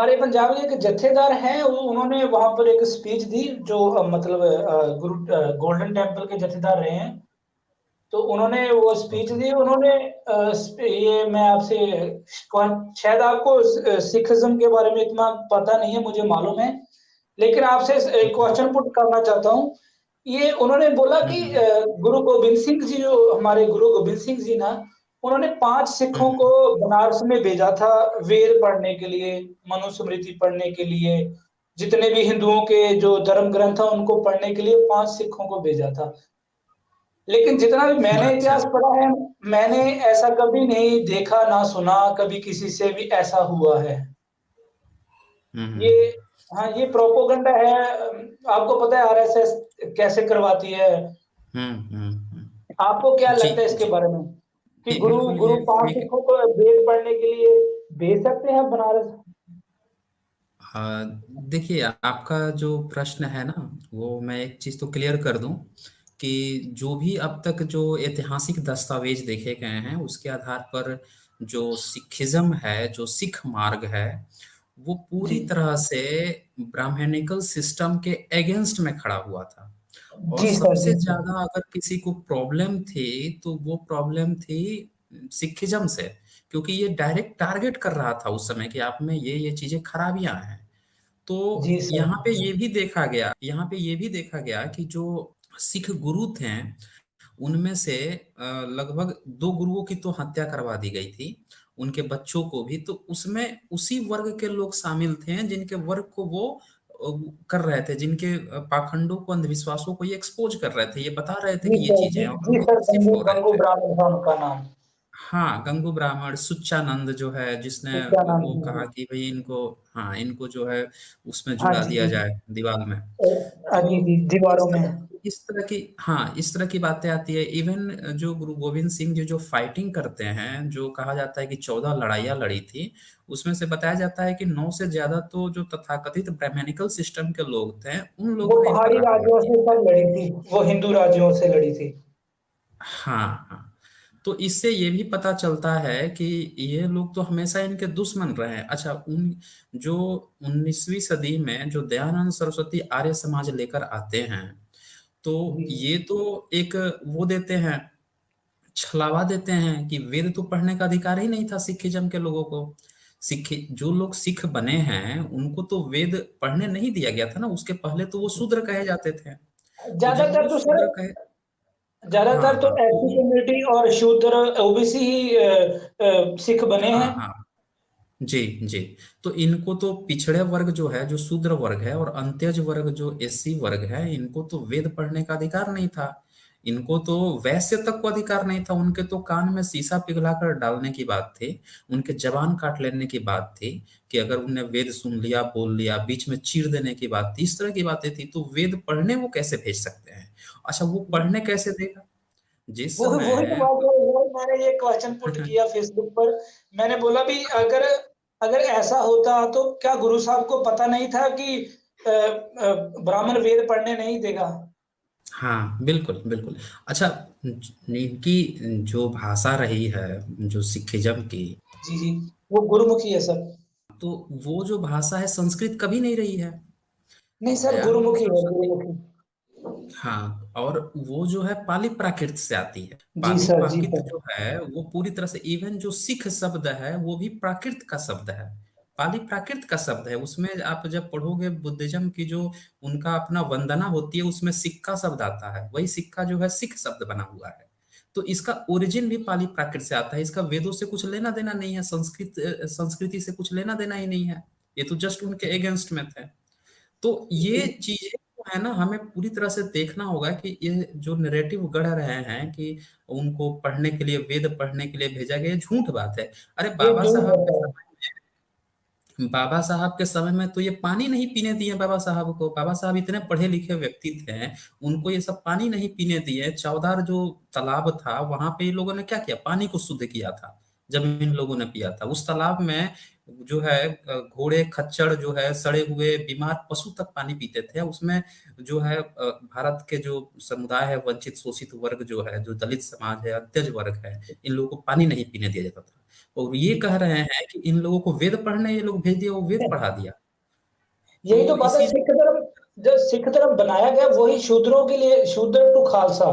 हमारे पंजाब के एक जत्थेदार हैं, उन्होंने वहां पर एक स्पीच दी, जो मतलब गुरु गोल्डन टेम्पल के जत्थेदार रहे हैं। तो उन्होंने वो स्पीच ओके। दी, उन्होंने ये मैं आपसे शायद आपको सिखिज्म के बारे में इतना पता नहीं है, मुझे मालूम है, लेकिन आपसे एक ओके। क्वेश्चन पुट करना चाहता हूँ। ये उन्होंने बोला कि हम्म। गुरु गोविंद सिंह जी, जो हमारे गुरु गोविंद सिंह जी ना, उन्होंने 5 सिखों को हम्म। बनारस में भेजा था वेद पढ़ने के लिए, मनुस्मृति पढ़ने के लिए, जितने भी हिंदुओं के जो धर्म ग्रंथ है उनको पढ़ने के लिए 5 सिखों को भेजा था। लेकिन जितना भी मैंने अच्छा। इतिहास पढ़ा है, मैंने ऐसा कभी नहीं देखा ना सुना, कभी किसी से भी ऐसा हुआ है। ये हम्म। हाँ, ये प्रोपोगंडा है। आपको पता है आरएसएस कैसे करवाती है। हम्म। आपको क्या जी लगता है इसके जी। बारे में कि ये गुरु बिल्कुल गुरु ये 5 एक सिखों को वेद पढ़ने के लिए भेज सकते हैं बनारस? देखिए, आपका जो प्रश्न है ना, वो मैं एक चीज तो क्लियर कर दूं कि जो भी अब तक जो ऐतिहासिक दस्तावेज देखे गए हैं उसके आधार पर जो सिखिज्म है, जो सिख मार्ग है, वो जी पूरी तरह से ब्राह्मणिकल सिस्टम के अगेंस्ट में खड़ा हुआ था। और जी सर, सबसे जी सर। ज्यादा अगर किसी को प्रॉब्लम थी तो वो प्रॉब्लम थी सिखिज्म से, क्योंकि ये डायरेक्ट टारगेट कर रहा था उस समय कि आप में ये चीजें खराबियां हैं। तो जी सर। यहाँ पे ये भी देखा गया कि जो सिख गुरु थे उनमें से लगभग 2 गुरुओं की तो हत्या करवा दी गई थी, उनके बच्चों को भी। तो उसमें उसी वर्ग के लोग शामिल थे जिनके वर्ग को वो कर रहे थे, जिनके पाखंडों को, अंधविश्वासों को ये एक्सपोज कर रहे थे, ये बता रहे थे जी कि ये सर, चीजें जी हैं, और जी लोग सर, शिफ्ट गंगू हो रहे गंगू थे। ब्राह्मण था उनका नाम। हाँ, गंगू ब्राह्मण सुच्चानंद जो है, जिसने सत्यानंद वो जी कहा जी। कि भाई इनको, हाँ, इनको जो है उसमें हाँ जुड़ा जी दिया जी। जाए दीवार में। जी तो जी, दीवारों में। इस तरह की, हाँ, इस तरह की बातें आती है। इवन जो गुरु गोविंद सिंह जी जो फाइटिंग करते हैं, जो कहा जाता है कि 14 लड़ाइयाँ लड़ी थी, उसमें से बताया जाता है कि 9 से ज्यादा तो जो तथाकथित ब्राह्मणिकल सिस्टम के लोग थे उन वो लोगों ने इन पर पहाड़ी आक्रमण राज्यों किया। से सब लड़ी थी, वो हिंदू राज्यों से लड़ी थी। हाँ हाँ। तो इससे ये भी पता चलता है कि ये लोग तो हमेशा इनके दुश्मन रहे हैं। अच्छा, उन जो 19वीं सदी में जो दयानंद सरस्वती आर्य समाज लेकर आते हैं, तो जी ये तो एक वो देते हैं, छलावा देते हैं कि वेद तो पढ़ने का अधिकार ही नहीं था सिखिज्म के लोगों को। सिख जो लोग सिख बने हैं उनको तो वेद पढ़ने नहीं दिया गया था ना, उसके पहले तो वो शूद्र कहे जाते थे। तो जब ज्यादातर वो तो सर, शूद्र कहे, हाँ ज्यादातर तो हाँ, तो एससी कम्युनिटी और शूद्र ओबीसी ही सिख बने हाँ हैं। हाँ, जी जी। तो इनको तो पिछड़े वर्ग जो है, जो शूद्र वर्ग है, और अंत्यज वर्ग जो एससी वर्ग है, इनको तो वेद पढ़ने का अधिकार नहीं था। इनको तो वैश्य तक को अधिकार नहीं था। उनके तो कान में शीशा पिघलाकर डालने की बात थी, उनके जबान काट लेने की बात थी, कि अगर उनने वेद सुन लिया, बोल लिया, बीच में चीर देने की बात थी, इस तरह की बातें थी। तो वेद पढ़ने वो कैसे भेज सकते हैं? अच्छा, वो पढ़ने कैसे देगा जिस वो वही तो समय बात है, वो मैंने ये क्वेश्चन पुट किया फेसबुक पर। मैंने बोला भी, अगर अगर ऐसा होता तो क्या गुरु साहब को पता नहीं था कि ब्राह्मण वेद पढ़ने नहीं देगा? हाँ, बिल्कुल बिल्कुल। अच्छा, इनकी जो भाषा रही है, जो सिखिज्म की, जी जी, वो गुरुमुखी है सर। तो वो जो भाषा है संस्कृत कभी नहीं रही है। नहीं सर, दयानंद गुरुमुखी है, सरस्वती, गुरुमुखी। हाँ, और वो जो है पाली प्राकृत से आती है। जी पाली सर, जी प्राकृत सर। जो है वो पूरी तरह से, इवन जो सिख शब्द है वो भी प्राकृत का शब्द है, पाली प्राकृत का शब्द है। उसमें आप जब पढ़ोगे बुद्धिज्म की जो उनका अपना वंदना होती है, उसमें सिक्का शब्द आता है, वही सिक्का जो है सिख शब्द बना हुआ है। तो इसका ओरिजिन भी पाली प्राकृत से आता है। इसका वेदों से कुछ लेना देना नहीं है, संस्कृति से कुछ लेना देना ही नहीं है। ये तो जस्ट उनके अगेंस्ट में थे। तो ये चीजें जो है ना, हमें पूरी तरह से देखना होगा कि ये जो नैरेटिव गढ़ रहे हैं कि उनको पढ़ने के लिए, वेद पढ़ने के लिए भेजा गया, ये झूठ बात है। अरे, ये झूठ है सर। बाबा साहब के समय में तो ये पानी नहीं पीने दिए बाबा साहब को। बाबा साहब इतने पढ़े लिखे व्यक्ति थे, उनको ये सब पानी नहीं पीने दिए। चौदार जो तालाब था वहां पे ये लोगों ने क्या किया, पानी को शुद्ध किया था जब इन लोगों ने पिया था। उस तालाब में जो है घोड़े खच्चर जो है, सड़े हुए बीमार पशु तक पानी पीते थे। उसमें जो है भारत के जो समुदाय है, वंचित शोषित वर्ग जो है, जो दलित समाज है, अंत्यज वर्ग है, इन लोगों को पानी नहीं पीने दिया जाता था। और ये कह रहे हैं कि इन लोगों को वेद पढ़ने ये लोग भेज दिया, वो वेद पढ़ा दिया। यही तो तो बात है, इसी सिख धर्म जब सिख धर्म बनाया गया वही शूद्रों के लिए, शूद्र टू खालसा,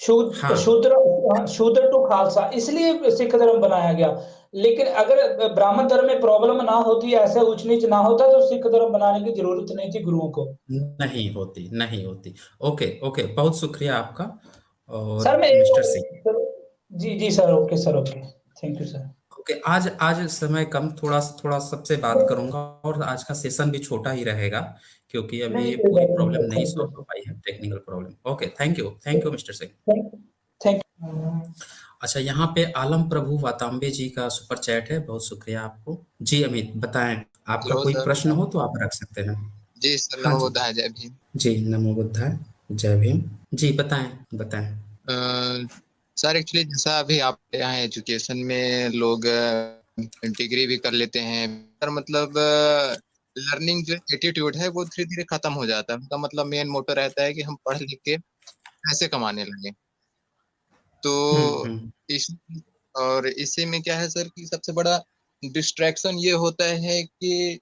शूद्र हाँ, शूद्र शूद्र टू खालसा, इसलिए सिख धर्म बनाया गया। लेकिन अगर ब्राह्मण धर्म में प्रॉब्लम ना होती, ऐसे ऊंच नीच ना होता, तो सिख धर्म बनाने की जरूरत नहीं थी गुरुओं को। नहीं होती, नहीं होती। ओके, ओके, बहुत शुक्रिया आपका। और सर मैं मिस्टर सिंह, जी जी sir, okay sir, okay, thank you sir. Okay, आज आज समय कम, थोड़ा थोड़ा सबसे बात करूंगा, और आज का सेशन भी छोटा ही रहेगा, क्योंकि नहीं अभी कोई पूरी बात नहीं प्रॉब्लम सर, नहीं थैंक यू। सॉल्व हो पाई है, technical problem. Okay, thank you mister Singh. Thank thank you. अच्छा, यहाँ पे आलम प्रभु वातांबे जी का सुपर चैट है, बहुत शुक्रिया आपको। जी अमित, बताएं, आपका हेलो कोई सर। प्रश्न हो तो आप रख सकते हैं। जी सर, हाँ नमो जी, बुद्धाय, जय भीम। जी नमो बुद्धाय, जय भीम। जी बताएं, बताएं। सर एक्चुअली जैसा अभी आप यहाँ एजुकेशन में लोग डिग्री भी कर लेते हैं, पर मतलब लर्निंग जो एटीट्यूड है वो धीरे धीरे खत्म हो जाता है। उनका मतलब मेन मोटो रहता है कि हम पढ़ लिख के पैसे कमाने लगे। तो हम्म। इस और इसी में क्या है सर कि सबसे बड़ा डिस्ट्रैक्शन ये होता है कि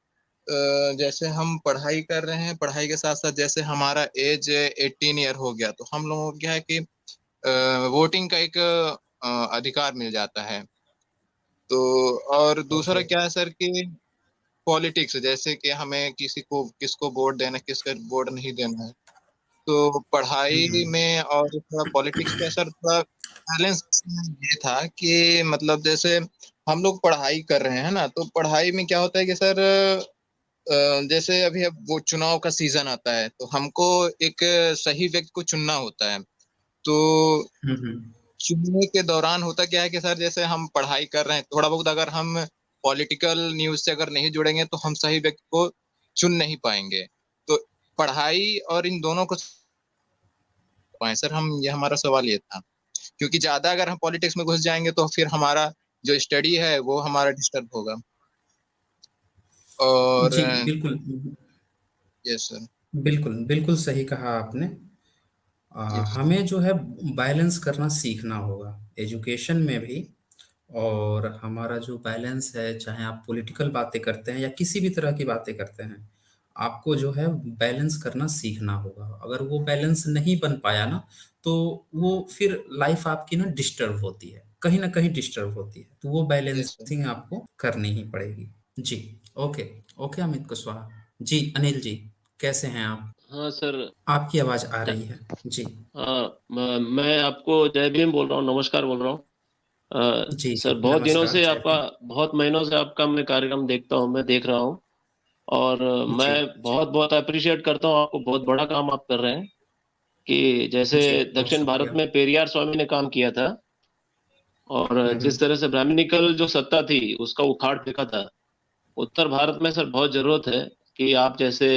जैसे हम पढ़ाई कर रहे हैं, पढ़ाई के साथ साथ जैसे हमारा एज 18 ईयर हो गया, तो हम लोगों को क्या है कि वोटिंग का एक अधिकार मिल जाता है। तो और दूसरा ओके। क्या है सर कि पॉलिटिक्स, जैसे कि हमें किसको वोट देना है, किसका वोट नहीं देना है। तो पढ़ाई हम्म। में और थोड़ा पॉलिटिक्स का सर थोड़ा बैलेंस ये था कि मतलब जैसे हम लोग पढ़ाई कर रहे हैं ना, तो पढ़ाई में क्या होता है कि सर जैसे अभी अब वो चुनाव का सीजन आता है, तो हमको एक सही व्यक्ति को चुनना होता है। तो हम्म। चुनने के दौरान होता क्या है कि सर जैसे हम पढ़ाई कर रहे हैं, थोड़ा बहुत अगर हम पॉलिटिकल न्यूज से अगर नहीं जुड़ेंगे तो हम सही व्यक्ति को चुन नहीं पाएंगे। तो पढ़ाई और इन दोनों को पाए सर, हम ये हमारा सवाल ये था, क्योंकि ज्यादा अगर हम पॉलिटिक्स में घुस जाएंगे तो फिर हमारा जो स्टडी है वो हमारा डिस्टर्ब होगा। और जी बिल्कुल, यस सर। बिल्कुल बिल्कुल सही कहा आपने। यस। हमें जो है बैलेंस करना सीखना होगा एजुकेशन में भी। और हमारा जो बैलेंस है, चाहे आप पॉलिटिकल बातें करते हैं या किसी भी तरह की बातें करते हैं, आपको जो है बैलेंस करना सीखना होगा। अगर वो बैलेंस नहीं बन पाया ना, तो वो फिर लाइफ आपकी ना डिस्टर्ब होती है, कहीं ना कहीं डिस्टर्ब होती है, तो वो यस सर। बैलेंसिंग आपको करनी ही पड़ेगी। जी। Okay, okay Amit Kushwaha. जी अनिल जी, कैसे हैं आप? हाँ सर। आपकी आवाज आ रही है। जी। हाँ, मैं आपको जय भीम बोल रहा हूँ, नमस्कार बोल रहा हूँ। जी जी, सर बहुत दिनों नमस्कार, से जय आपका, भीम। बहुत महीनों से आपका मैं कार्यक्रम देखता हूँ, मैं देख रहा हूँ। और जी मैं बहुत बहुत अप्रिशिएट करता हूँ आपको, बहुत बड़ा काम आप कर रहे हैं। कि जैसे जी, बहुत दक्षिण भारत शुक्रिया। में पेरियार स्वामी ने काम किया था, और जिस हम्म। तरह से ब्राह्मणिकल जो सत्ता थी उसका उखाड़ फेंका था, उत्तर भारत में सर बहुत जरूरत है कि आप जैसे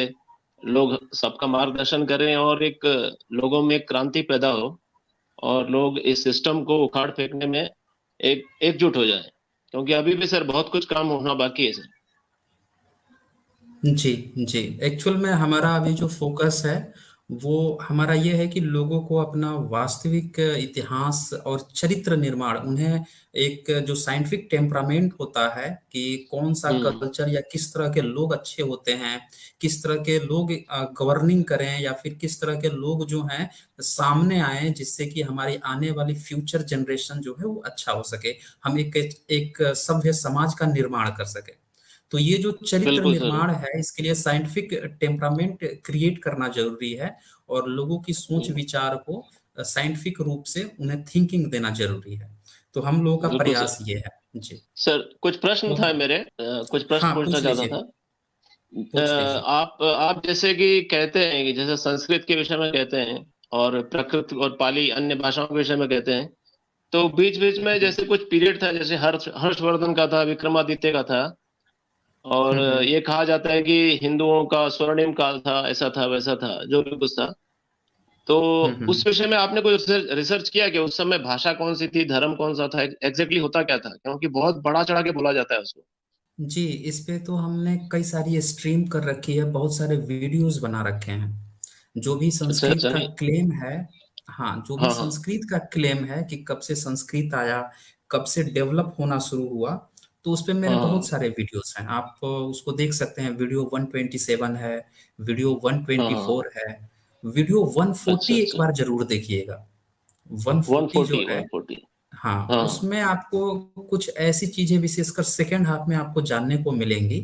लोग सबका मार्गदर्शन करें, और एक लोगों में एक क्रांति पैदा हो, और लोग इस सिस्टम को उखाड़ फेंकने में एक एकजुट हो जाए, क्योंकि अभी भी सर बहुत कुछ काम होना बाकी है सर। जी जी, एक्चुअल में हमारा अभी जो फोकस है, वो हमारा ये है कि लोगों को अपना वास्तविक इतिहास और चरित्र निर्माण, उन्हें एक जो साइंटिफिक टेम्परामेंट होता है कि कौन सा हम्म। कल्चर या किस तरह के लोग अच्छे होते हैं, किस तरह के लोग गवर्निंग करें, या फिर किस तरह के लोग जो हैं सामने आए, जिससे कि हमारी आने वाली फ्यूचर जनरेशन जो है वो अच्छा हो सके, हम एक सभ्य समाज का निर्माण कर सके। तो ये जो चरित्र बिल्कुल सर। निर्माण है, इसके लिए साइंटिफिक टेम्परामेंट क्रिएट करना जरूरी है, और लोगों की सोच विचार को साइंटिफिक रूप से उन्हें थिंकिंग देना जरूरी है। तो हम लोगों का बिल्कुल सर। प्रयास ये है। जी। सर कुछ प्रश्न था ओके। मेरे, कुछ प्रश्न हाँ, पूछना पूछ चाहता लीजिए, था। पूछ लीजिए। आप जैसे कि कहते हैं कि जैसे संस्कृत के विषय में कहते हैं, और प्राकृत और पाली अन्य भाषाओं के विषय में कहते हैं, तो बीच बीच में हम्म जैसे कुछ पीरियड था, जैसे हर्षवर्धन का था, विक्रमादित्य का था, और हम्म ये कहा जाता है कि हिंदुओं का स्वर्णिम काल था, ऐसा था वैसा था, जो भी कुछ था। तो हम्म। उस विषय में आपने कोई रिसर्च किया कि उस समय भाषा कौन सी थी, धर्म कौन सा था, एग्जैक्टली होता क्या था, क्योंकि बहुत बड़ा चढ़ा के बोला जाता है उसको। जी, इस पे तो हमने कई सारी स्ट्रीम कर रखी है, बहुत सारे वीडियोस बना रखे हैं। जो भी अच्छा संस्कृत अच्छा। का क्लेम है, हाँ, जो भी हाँ हाँ। संस्कृत का क्लेम है कि कब से संस्कृत आया, कब से डेवलप होना शुरू हुआ, तो उस पे मेरे हाँ बहुत सारे वीडियोस हैं। आप उसको देख सकते हैं। वीडियो 127 है, वीडियो हाँ 124 है, वीडियो अच्छा 140 एक अच्छा बार जरूर देखिएगा। 140 जो 140 है, 140 हाँ, हाँ उसमें आपको कुछ ऐसी चीजें विशेषकर सेकंड हाफ में आपको जानने को मिलेंगी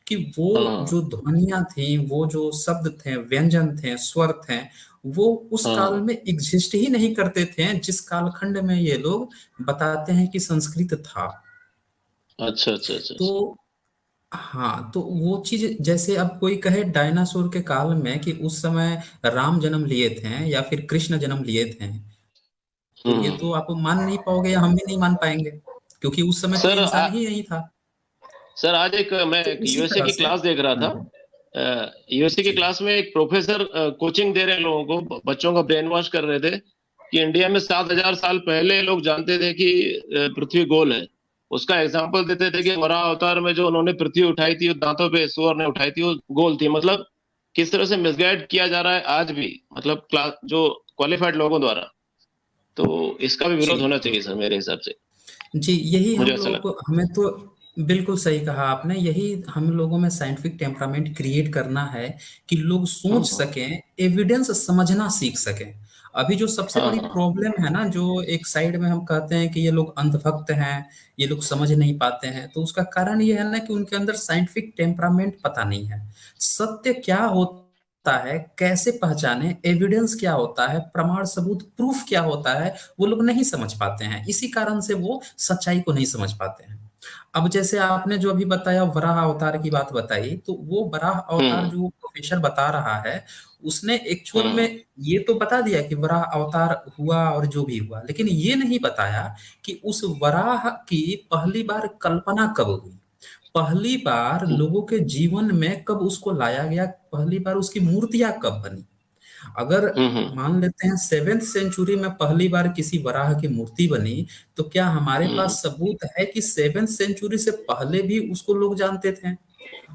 कि वो हाँ जो ध्वनियां थी, वो जो शब्द थे, व्यंजन थे, स्वर थे, वो उस काल हाँ में एग्जिस्ट ही नहीं करते थे जिस कालखंड में ये लोग बताते हैं कि संस्कृत था। अच्छा अच्छा अच्छा तो अच्छा हाँ, तो वो चीज, जैसे अब कोई कहे डायनासोर के काल में कि उस समय राम जन्म लिए थे या फिर कृष्ण जन्म लिए थे, तो ये हम्म तो आप मान नहीं पाओगे या हम भी नहीं मान पाएंगे, क्योंकि उस समय कोई सर इंसान ही नहीं था। सर आज मैं तो एक इसी यूएसए तरह की से क्लास देख रहा था। यूएसए की जी क्लास में एक प्रोफेसर कोचिंग दे रहे हैं लोगों को, बच्चों को ब्रेन वॉश कर रहे थे कि इंडिया में 7,000 साल पहले लोग जानते थे कि पृथ्वी गोल है। उसका एग्जाम्पल देते थे कि वराह अवतार में जो उन्होंने पृथ्वी उठाई थी, दांतों पे सुअर ने उठाई थी, वो गोल थी। मतलब किस तरह से मिसगाइड किया जा रहा है आज भी, मतलब क्लास जो क्वालिफाइड लोगों द्वारा। तो इसका भी विरोध जी होना चाहिए सर, मेरे हिसाब से। जी, यही मुझे हम ऐसा लोगों लगता को, हमें तो बिल्कुल सही कहा आपने, यही हम लोगों में साइंटिफिक टेम्परामेंट क्रिएट करना है कि लोग है। सोच सकें, एविडेंस समझना सीख सकें। अभी जो सबसे हाँ बड़ी हाँ प्रॉब्लम है ना, जो एक साइड में हम कहते हैं कि ये लोग अंधभक्त हैं, ये लोग समझ नहीं पाते हैं, तो उसका कारण ये है ना कि उनके अंदर साइंटिफिक टेम्परामेंट पता नहीं है। सत्य क्या होता है, कैसे पहचाने, एविडेंस क्या होता है, प्रमाण सबूत, प्रूफ क्या होता है, वो लोग नहीं समझ पाते हैं। इसी कारण से वो सच्चाई को नहीं समझ पाते हैं। अब जैसे आपने जो अभी बताया वराह अवतार की बात बताई, तो वो वराह अवतार हम्म जो प्रोफेसर बता रहा है, उसने एक्चुअल में हम्म ये तो बता दिया कि वराह अवतार हुआ और जो भी हुआ, लेकिन ये नहीं बताया कि उस वराह की पहली बार कल्पना कब हुई, पहली बार लोगों के जीवन में कब उसको लाया गया, पहली बार उसकी मूर्तियां कब बनी। अगर हम्म मान लेते हैं 7th सेंचुरी में पहली बार किसी वराह की मूर्ति बनी, तो क्या हमारे हम्म पास सबूत है कि 7th सेंचुरी से पहले भी उसको लोग जानते थे?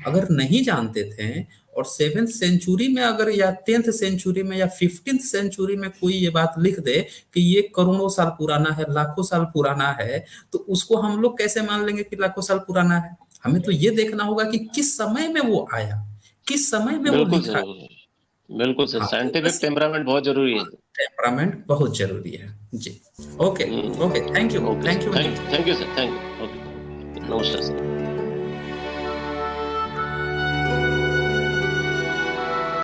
अगर नहीं जानते थे, और 7th सेंचुरी में अगर, या 10th सेंचुरी में, या 15th सेंचुरी में कोई ये बात लिख दे कि ये करोड़ों साल पुराना है, लाखों साल पुराना है, तो उसको हम लोग कैसे मान लेंगे कि लाखों साल पुराना है? हमें तो ये देखना होगा कि किस समय में वो आया, किस समय में वो बिल्कुल सर, लिखा। बिल्कुल सर, हाँ, तो साइंटिफिक बस टेम्परामेंट बहुत जरूरी है। टेम्परामेंट बहुत जरूरी है जी। Okay, okay, okay thank you sir, very much. Thank you sir, thank you. Okay, नमस्कार सर।